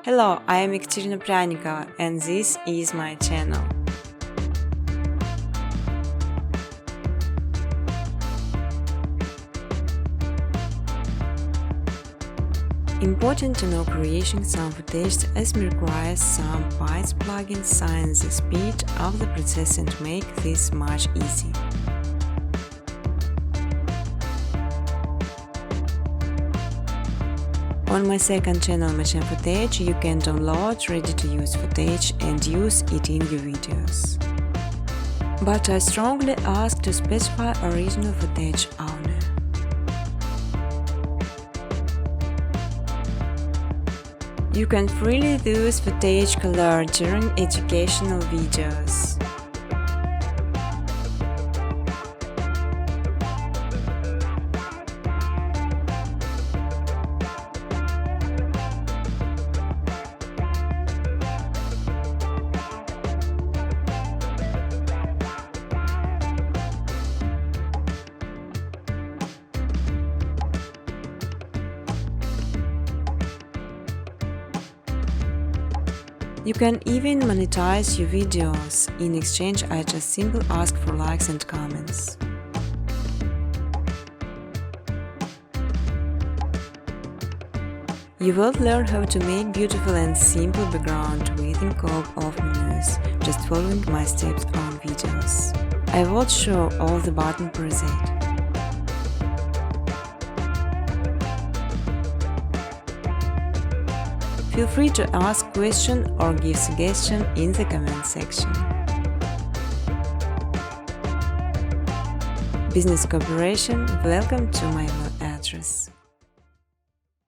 Hello, I am Ekaterina Pryanikova and this is my channel. Important to know creating some footage as requires some bytes plugins sign the speed of the processing to make this much easy. On my second channel Machine Footage you can download ready-to-use footage and use it in your videos. But I strongly ask to specify original footage only. You can freely use footage color during educational videos. You can even monetize your videos. In exchange, I just simply ask for likes and comments. You will learn how to make beautiful and simple background with a couple of menus, just following my steps on videos. I will show all the button preset. Feel free to ask questions or give suggestions in the comment section. Business cooperation, welcome to my email address.